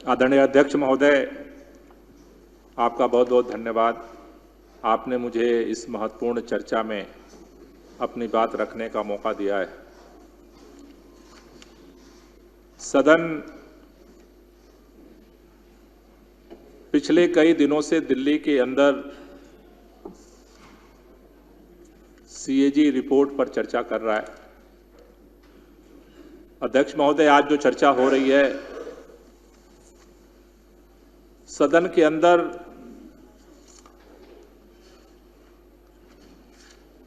आदरणीय अध्यक्ष महोदय, आपका बहुत बहुत धन्यवाद। आपने मुझे इस महत्वपूर्ण चर्चा में अपनी बात रखने का मौका दिया है। सदन पिछले कई दिनों से दिल्ली के अंदर सीएजी रिपोर्ट पर चर्चा कर रहा है। अध्यक्ष महोदय, आज जो चर्चा हो रही है सदन के अंदर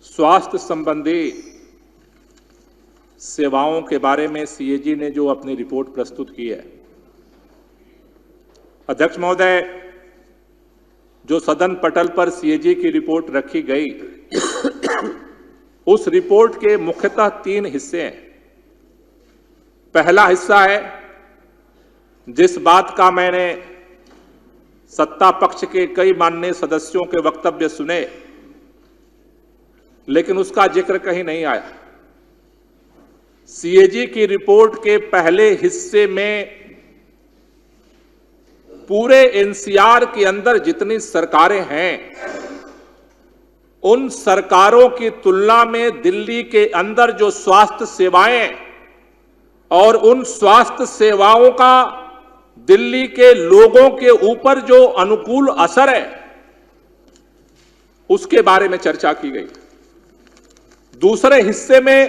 स्वास्थ्य संबंधी सेवाओं के बारे में सीएजी ने जो अपनी रिपोर्ट प्रस्तुत की है। अध्यक्ष महोदय, जो सदन पटल पर सीएजी की रिपोर्ट रखी गई उस रिपोर्ट के मुख्यतः 3 हिस्से हैं। पहला हिस्सा है जिस बात का मैंने सत्ता पक्ष के कई माननीय सदस्यों के वक्तव्य सुने, लेकिन उसका जिक्र कहीं नहीं आया। सीएजी की रिपोर्ट के पहले हिस्से में पूरे एनसीआर के अंदर जितनी सरकारें हैं, उन सरकारों की तुलना में दिल्ली के अंदर जो स्वास्थ्य सेवाएं और उन स्वास्थ्य सेवाओं का दिल्ली के लोगों के ऊपर जो अनुकूल असर है, उसके बारे में चर्चा की गई। दूसरे हिस्से में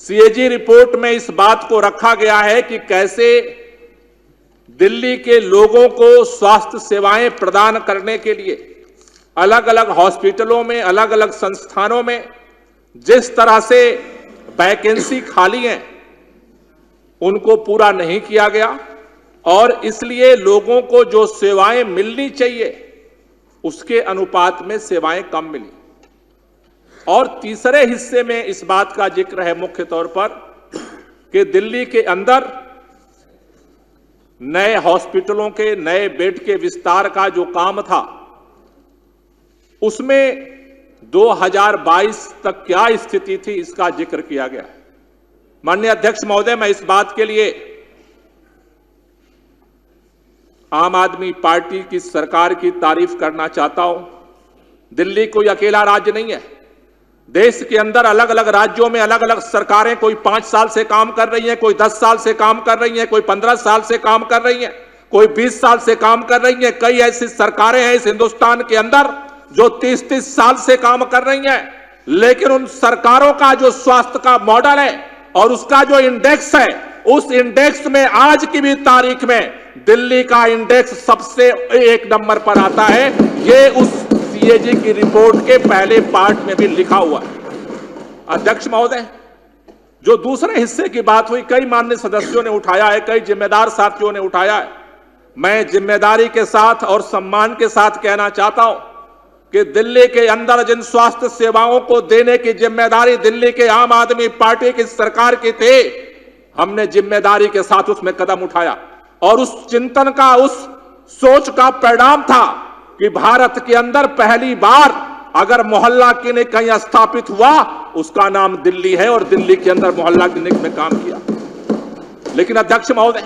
सीएजी रिपोर्ट में इस बात को रखा गया है कि कैसे दिल्ली के लोगों को स्वास्थ्य सेवाएं प्रदान करने के लिए अलग अलग हॉस्पिटलों में, अलग अलग संस्थानों में जिस तरह से वैकेंसी खाली हैं, उनको पूरा नहीं किया गया और इसलिए लोगों को जो सेवाएं मिलनी चाहिए उसके अनुपात में सेवाएं कम मिली। और तीसरे हिस्से में इस बात का जिक्र है मुख्य तौर पर कि दिल्ली के अंदर नए हॉस्पिटलों के नए बेड के विस्तार का जो काम था, उसमें 2022 तक क्या स्थिति थी, इसका जिक्र किया गया। माननीय अध्यक्ष महोदय, मैं इस बात के लिए आम आदमी पार्टी की सरकार की तारीफ करना चाहता हूं। दिल्ली कोई अकेला राज्य नहीं है। देश के अंदर अलग अलग राज्यों में अलग अलग सरकारें, कोई 5 साल से काम कर रही हैं, कोई 10 साल से काम कर रही हैं, कोई 15 साल से काम कर रही हैं, कोई 20 साल से काम कर रही हैं। कई ऐसी सरकारें हैं इस हिंदुस्तान के अंदर जो 30-30 साल से काम कर रही हैं। लेकिन उन सरकारों का जो स्वास्थ्य का मॉडल है और उसका जो इंडेक्स है, उस इंडेक्स में आज की भी तारीख में दिल्ली का इंडेक्स सबसे 1 नंबर पर आता है। ये उस सीएजी की रिपोर्ट के पहले पार्ट में भी लिखा हुआ है। अध्यक्ष महोदय, जो दूसरे हिस्से की बात हुई, कई माननीय सदस्यों ने उठाया है, कई जिम्मेदार साथियों ने उठाया है। मैं जिम्मेदारी के साथ और सम्मान के साथ कहना चाहता हूं कि दिल्ली के अंदर जिन स्वास्थ्य सेवाओं को देने की जिम्मेदारी दिल्ली के आम आदमी पार्टी की सरकार की थी, हमने जिम्मेदारी के साथ उसमें कदम उठाया और उस चिंतन का, उस सोच का परिणाम था कि भारत के अंदर पहली बार अगर मोहल्ला क्लिनिक कहीं स्थापित हुआ, उसका नाम दिल्ली है और दिल्ली के अंदर मोहल्ला क्लिनिक में काम किया। लेकिन अध्यक्ष महोदय,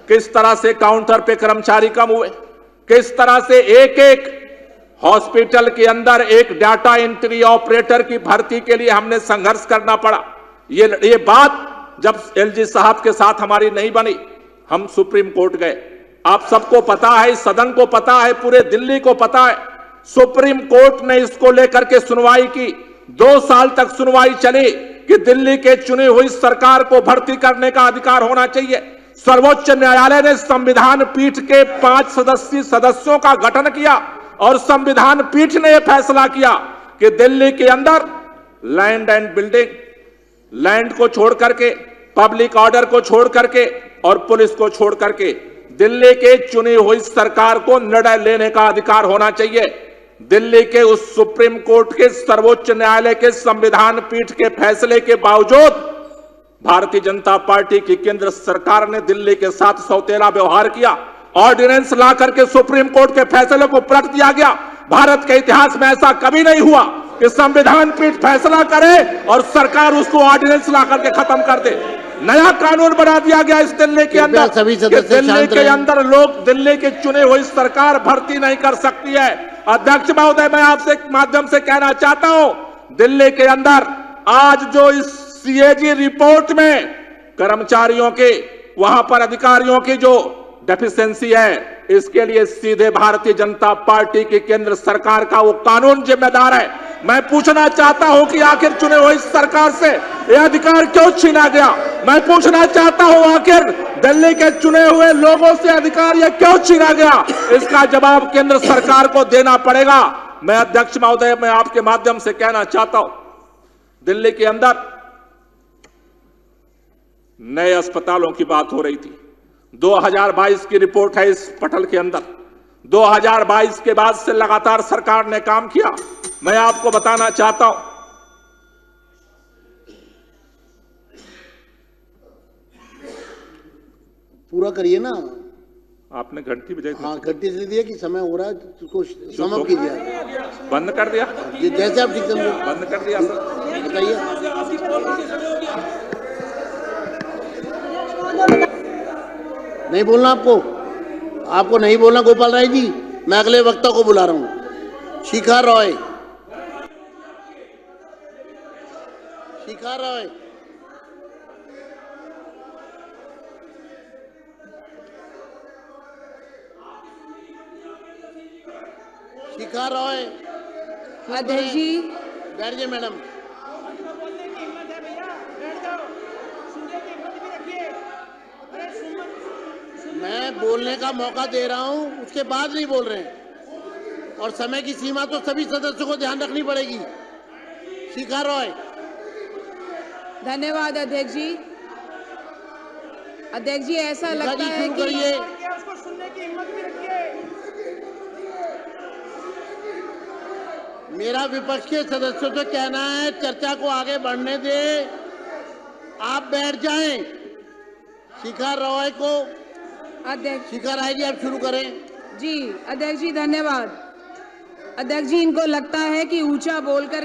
किस तरह से काउंटर पे कर्मचारी कम हुए, किस तरह से एक एक हॉस्पिटल के अंदर एक डाटा एंट्री ऑपरेटर की भर्ती के लिए हमने संघर्ष करना पड़ा। ये बात जब एलजी साहब के साथ हमारी नहीं बनी, हम सुप्रीम कोर्ट गए। आप सबको पता है, सदन को पता है, पूरे दिल्ली को पता है। सुप्रीम कोर्ट ने इसको लेकर के सुनवाई की। 2 साल तक सुनवाई चली कि दिल्ली के चुनी हुई सरकार को भर्ती करने का अधिकार होना चाहिए। सर्वोच्च न्यायालय ने संविधान पीठ के 5 सदस्यीय सदस्यों का गठन किया और संविधान पीठ ने यह फैसला किया कि दिल्ली के अंदर लैंड एंड बिल्डिंग, लैंड को छोड़ करके, पब्लिक ऑर्डर को छोड़ करके और पुलिस को छोड़ करके दिल्ली के चुनी हुई सरकार को निर्णय लेने का अधिकार होना चाहिए। दिल्ली के उस सुप्रीम कोर्ट के, सर्वोच्च न्यायालय के संविधान पीठ के फैसले के बावजूद भारतीय जनता पार्टी की केंद्र सरकार ने दिल्ली के साथ सौतेला व्यवहार किया। ऑर्डिनेंस ला करके सुप्रीम कोर्ट के फैसले को पलट दिया गया। भारत के इतिहास में ऐसा कभी नहीं हुआ कि संविधान पीठ फैसला करे और सरकार उसको ऑर्डिनेंस ला करके खत्म कर दे। नया कानून बना दिया गया इस दिल्ली के अंदर सभी कि सदस्य दिल्ली शांत के रहें। अंदर लोग दिल्ली की चुनी हुई सरकार भर्ती नहीं कर सकती है। अध्यक्ष महोदय, मैं आपसे माध्यम से कहना चाहता हूं, दिल्ली के अंदर आज जो इस सीएजी रिपोर्ट में कर्मचारियों के, वहां पर अधिकारियों की जो डेफिशिएंसी है, इसके लिए सीधे भारतीय जनता पार्टी की केंद्र सरकार का वो कानून जिम्मेदार है। मैं पूछना चाहता हूं कि आखिर चुने हुई सरकार से यह अधिकार क्यों छीना गया? मैं पूछना चाहता हूं आखिर दिल्ली के चुने हुए लोगों से अधिकार यह क्यों छीना गया? इसका जवाब केंद्र सरकार को देना पड़ेगा। मैं अध्यक्ष महोदय, मैं आपके माध्यम से कहना चाहता हूं, दिल्ली के अंदर नए अस्पतालों की बात हो रही थी। 2022 की रिपोर्ट है इस पटल के अंदर। 2022 के बाद से लगातार सरकार ने काम किया। मैं आपको बताना चाहता हूं, पूरा करिए ना। आपने घंटी बजाई थी। हाँ, घंटी इसलिए दिया कि समय हो रहा है, तो उसको समाप्त कीजिए। बंद कर दिया, जैसे आप ठीक समझे। बंद कर दिया सर। बताइए। नहीं बोलना आपको, आपको नहीं बोलना गोपाल राय जी। मैं अगले वक्ता को बुला रहा हूं। शिखा रॉय, शिखा रॉय, शिखा रॉय। अध्यक्ष जी, बैठ जाइए मैडम। मैं बोलने का मौका दे रहा हूं, उसके बाद नहीं बोल रहे हैं। और समय की सीमा तो सभी सदस्यों को ध्यान रखनी पड़ेगी। शिखा रॉय। धन्यवाद अध्यक्ष जी। अध्यक्ष जी, ऐसा लगता है कि उसको सुनने की हिम्मत भी रखिए। मेरा विपक्ष के सदस्यों से कहना है, चर्चा को आगे बढ़ने दे। आप बैठ जाएं। शिखा रॉय को, अध्यक्ष शिखा राय जी आप शुरू करें। जी, अध्यक्ष जी धन्यवाद। अध्यक्ष जी, इनको लगता है कि ऊंचा बोलकर